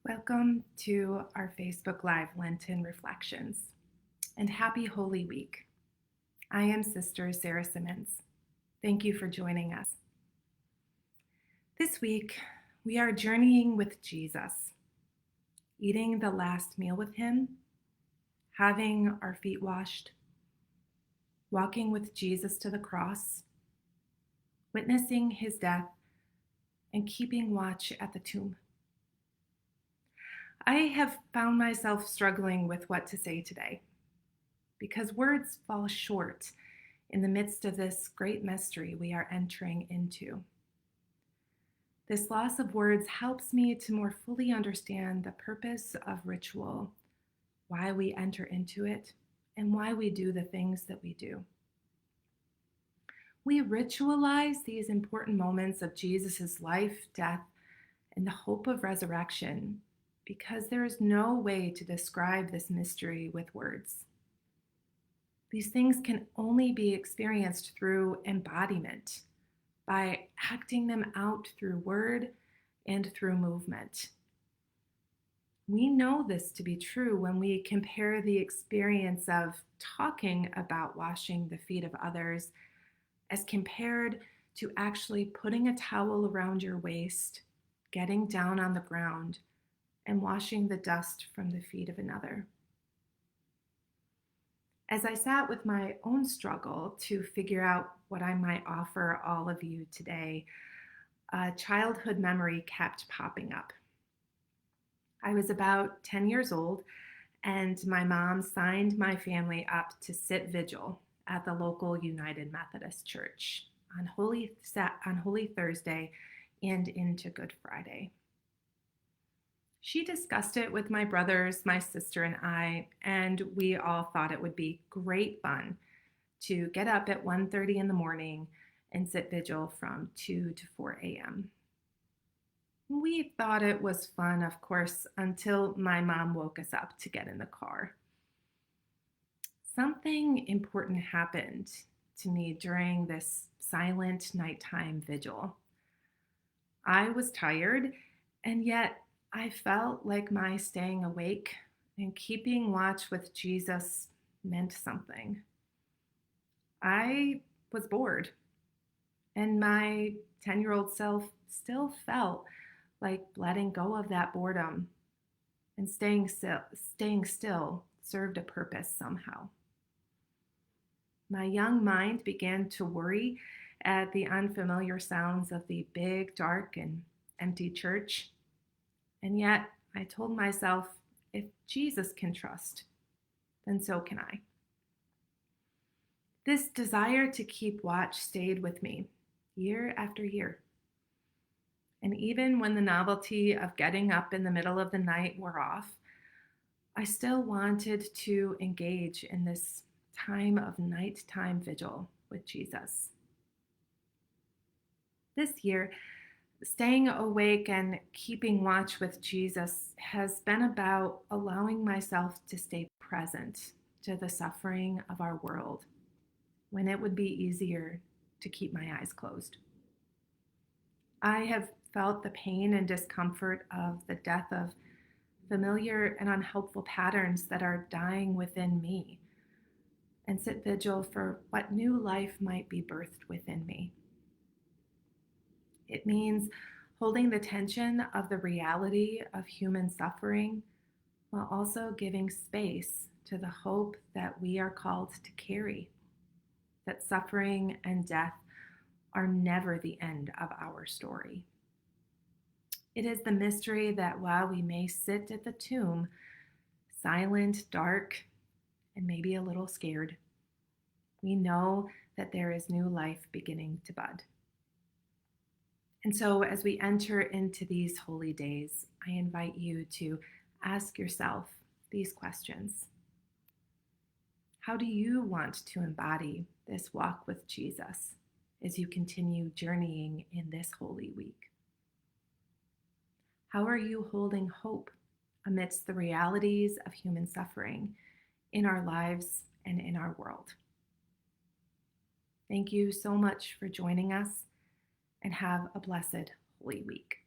Welcome to our Facebook Live Lenten Reflections and happy Holy Week. I am Sister Sarah Simmons. Thank you for joining us. This week, we are journeying with Jesus, eating the last meal with him, having our feet washed, walking with Jesus to the cross, witnessing his death, and keeping watch at the tomb. I have found myself struggling with what to say today because words fall short in the midst of this great mystery we are entering into. This loss of words helps me to more fully understand the purpose of ritual, why we enter into it, and why we do the things that we do. We ritualize these important moments of Jesus' life, death, and the hope of resurrection because there is no way to describe this mystery with words. These things can only be experienced through embodiment, by acting them out through word and through movement. We know this to be true when we compare the experience of talking about washing the feet of others as compared to actually putting a towel around your waist, getting down on the ground, and washing the dust from the feet of another. As I sat with my own struggle to figure out what I might offer all of you today, a childhood memory kept popping up. I was about 10 years old, and my mom signed my family up to sit vigil at the local United Methodist Church on Holy Thursday and into Good Friday. She discussed it with my brothers, my sister, and I, and we all thought it would be great fun to get up at 1:30 in the morning and sit vigil from 2 to 4 a.m. We thought it was fun, of course, until my mom woke us up to get in the car. Something important happened to me during this silent nighttime vigil. I was tired, and yet I felt like my staying awake and keeping watch with Jesus meant something. I was bored, and my 10-year-old self still felt like letting go of that boredom and staying still served a purpose somehow. My young mind began to worry at the unfamiliar sounds of the big, dark, and empty church. And yet, I told myself, if Jesus can trust, then so can I. This desire to keep watch stayed with me year after year. And even when the novelty of getting up in the middle of the night wore off, I still wanted to engage in this time of nighttime vigil with Jesus. This year, staying awake and keeping watch with Jesus has been about allowing myself to stay present to the suffering of our world when it would be easier to keep my eyes closed. I have felt the pain and discomfort of the death of familiar and unhelpful patterns that are dying within me and sit vigil for what new life might be birthed within me. It means holding the tension of the reality of human suffering while also giving space to the hope that we are called to carry, that suffering and death are never the end of our story. It is the mystery that while we may sit at the tomb, silent, dark, and maybe a little scared, we know that there is new life beginning to bud. And so as we enter into these holy days, I invite you to ask yourself these questions. How do you want to embody this walk with Jesus as you continue journeying in this Holy Week? How are you holding hope amidst the realities of human suffering in our lives and in our world? Thank you so much for joining us, and have a blessed Holy Week.